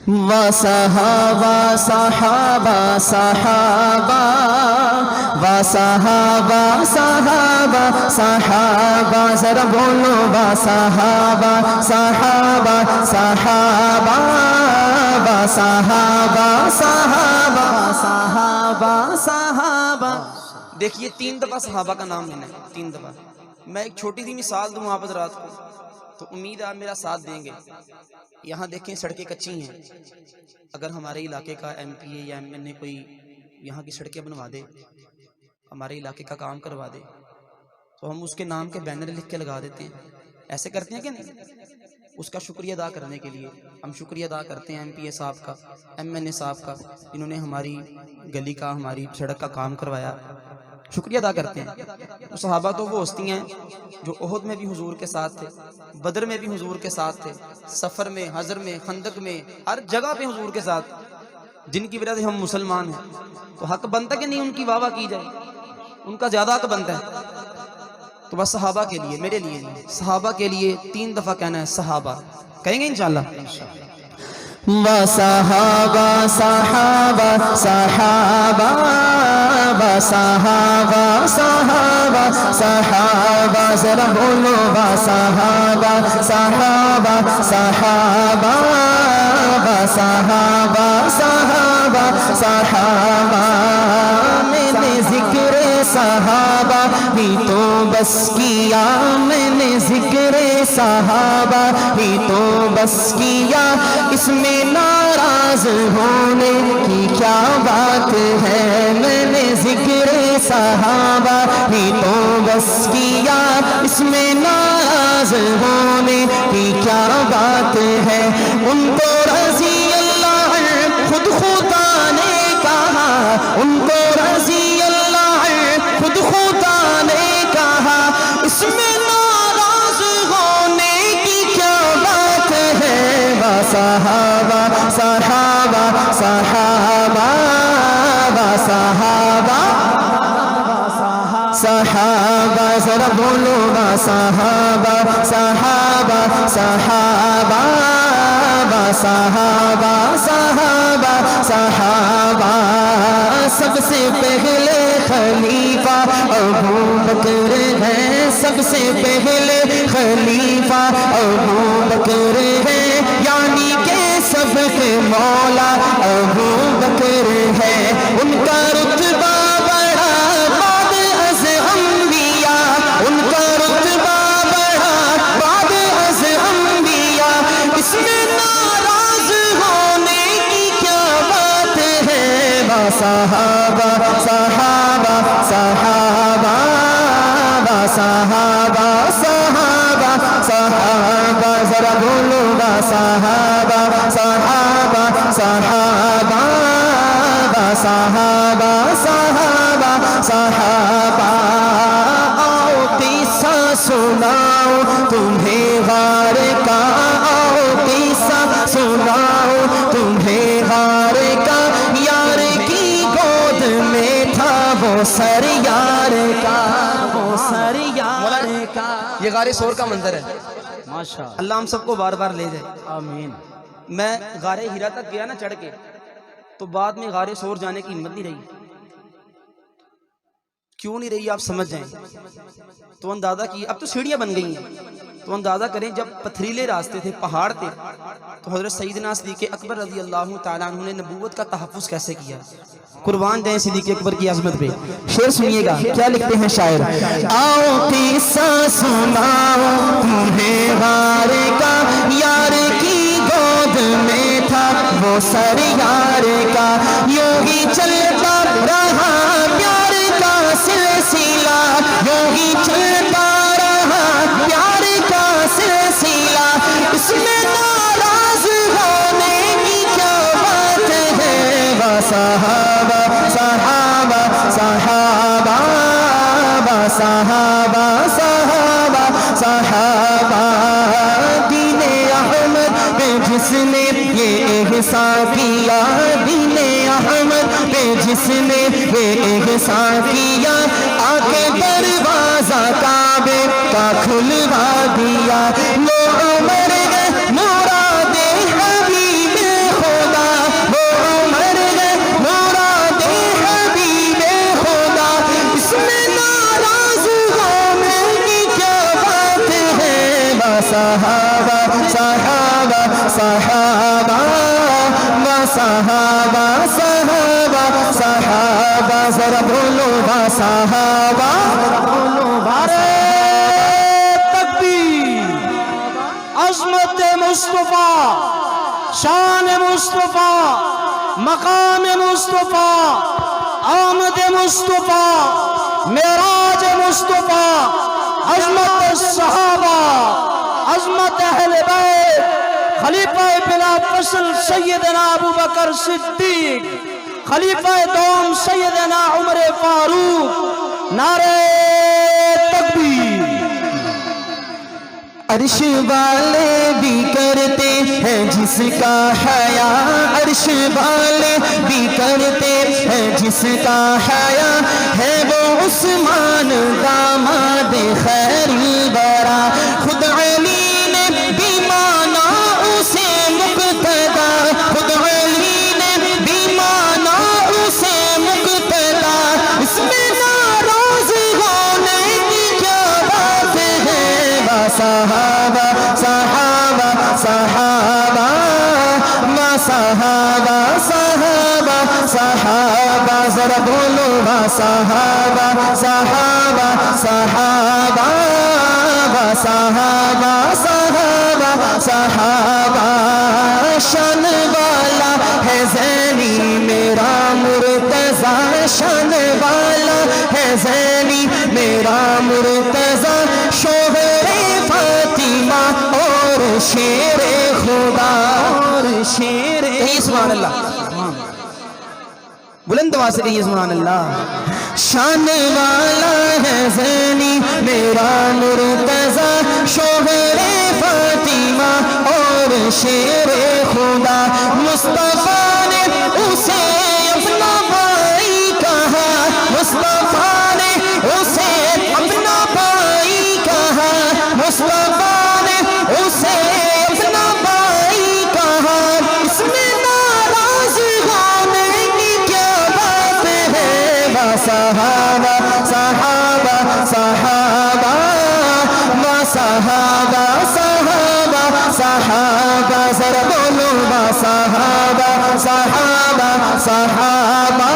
وصحابہ صحابہ صحابہ وصحابہ صحابہ صحابہ ذرا بولو وصحابہ صحابہ صحابہ وصحابہ صحابہ صحابہ صحابہ. دیکھیے 3 دفعہ صحابہ کا نام لینا ہے، 3 دفعہ. میں ایک چھوٹی سی مثال دوں آپ حضرات کو تو امید ہے آپ میرا ساتھ دیں گے. یہاں دیکھیں سڑکیں کچی ہیں، اگر ہمارے علاقے کا ایم پی اے یا ایم این اے کوئی یہاں کی سڑکیں بنوا دے، ہمارے علاقے کا کام کروا دے، تو ہم اس کے نام کے بینر لکھ کے لگا دیتے ہیں. ایسے کرتے ہیں کہ نہیں؟ اس کا شکریہ ادا کرنے کے لیے ہم شکریہ ادا کرتے ہیں ایم پی اے صاحب کا، ایم این اے صاحب کا، جنہوں نے ہماری گلی کا، ہماری سڑک کا کام کروایا. شکریہ ادا کرتے ہیں. تو صحابہ تو وہ ہستی ہیں جو احد میں بھی حضور کے ساتھ تھے، بدر میں بھی حضور کے ساتھ تھے، سفر میں، حضر میں، خندق میں، ہر جگہ پہ حضور کے ساتھ، جن کی وجہ سے ہم مسلمان ہیں. تو حق بنتا کہ نہیں ان کی واہ واہ کی جائے؟ ان کا زیادہ حق بنتا ہے. تو بس صحابہ کے لیے، میرے لیے نہیں، صحابہ کے لیے 3 دفعہ کہنا ہے صحابہ. کہیں گے انشاءاللہ؟ وصحابہ صحابہ صحابہ وصحابہ صحابہ صحابہ ذرا بولو وصحابہ صحابہ صحابہ وصحابہ صحابہ صحابہ. میں نے ذکر صحابہ بھی تو بس کیا، میں نے ذکر صحابہ بھی تو بس کیا، اس میں ناراض ہونے کی کیا بات ہے. میں نے ذکر صحابہ بھی تو بس کیا، اس میں ناراض ہونے کی کیا بات ہے. ان کو رضی اللہ خود خدا نے کہا، ان کو رضی اللہ خود خدا نے کہا، اس میں ناراض ہونے کی کیا بات ہے. صحابہ صحابہ صحابہ صحابہ صحابہ ذرا بولو صحابہ صحابہ صحابہ صحابہ صحابہ صحابہ. سب سے پہلے خلیفہ ابو بکر ہے، سب سے پہلے خلیفہ ابو بکر ہے، یعنی کہ سب کے مولا ابو بکر ہے. ان کا رتبہ بڑا بعد از انبیاء، ان کا رتبہ بڑا بعد از انبیاء، اس میں ناراض ہونے کی کیا بات ہے. صحابہ صحابہ صحابہ صحابہ صحابہ صحابہ ذرا بولو صحابہ صحابہ صحابہ صحابہ صحابہ صحابہ. آؤ قصہ سناؤ تمہیں غار کا، آؤ قصہ سناؤ تمہیں غار کا، یار کی گود میں تھا وہ سر یار کا، وہ سر یار کا. یہ غار ثور کا منظر ہے. ماشاءاللہ اللہ ہم سب کو بار بار لے جائے، آمین. میں غار ہیرا تک گیا نا چڑھ کے، تو بعد میں غار ثور جانے کی ہمت نہیں رہی. کیوں نہیں رہی آپ سمجھ جائیں. تو اندازہ کی، اب تو سیڑھیاں بن گئی ہیں، تو اندازہ کریں جب پتھریلے راستے تھے، پہاڑ تھے، تو حضرت سیدنا صدیق اکبر رضی اللہ تعالیٰ عنہ نے نبوت کا تحفظ کیسے کیا. قربان جائیں صدیق اکبر کی عظمت پہ. شعر سنیے گا کیا لکھتے ہیں شاعر. آؤ قصہ سناؤ تمہیں غار کا، یار کی گود میں تھا وہ سر یار کا، یوں ہی چلتا رہا پیار کا سلسلہ، یوں ہی چلتا رہا پیار کا سلسلہ، اس میں ناراض ہونے کی کیا بات ہے. صحابہ صحابہ صحابہ صحابہ صحابہ صحابہ. دین احمد پہ جس نے یہ احسان کیا، دین احمد پہ جس نے یہ احسان کیا، آ کے دروازہ کعبے کا کھلوا دیا. لو عمر مراد حبیب خدا صحابہ صحابہ صحابہ صحابہ ذرا بولو با صحابہ تکبیر عظمت مصطفیٰ شان مصطفیٰ مقام مصطفیٰ آمد مصطفیٰ معراج مصطفیٰ عظمت صحابہ عظمت اہل بیت خلیفہ بلا فصل سیدنا ابو بکر صدیق خلیفہ دوم سیدنا عمر فاروق نعرہ تکبیر عرش والے بھی کرتے ہیں جس کا حیا عرش والے بھی کرتے ہیں جس کا حیا ہے وہ عثمان داماد خیر الورا خود علی نے بھی مانا اسے مقتدا خود علی نے بھی مانا اسے مقتدا اس میں ناراض ہونے کی کیا بات ہے با صحابہ صحابہ صحابہ با صحابہ صحابہ صحابہ ذرا بولو با صحابہ صحابہ صحابہ با صحابہ صحابہ صحابہ شان والا ہے زینی میرا مرتضیٰ شان والا ہے زینی میرا مرتضیٰ شوہر فاطمہ اور شیر خدا اور شیر سبحان اللہ بلند آواز سے کہیے سبحان اللہ شان والا ہے زینی میرا مرتضیٰ شوہر فاطمہ اور شیر خدا مصطفیٰ نے اسے اپنا بھائی کہا مصطفیٰ نے اسے اپنا بھائی کہا مصطفیٰ نے اسے اپنا بھائی کہا اس میں ناراض ہونے کی کیا بات ہے با صحابہ صحابہ صحابہ با صحابہ صحابہ صحابہ ذرا بولو با صحابہ صحابہ صحابہ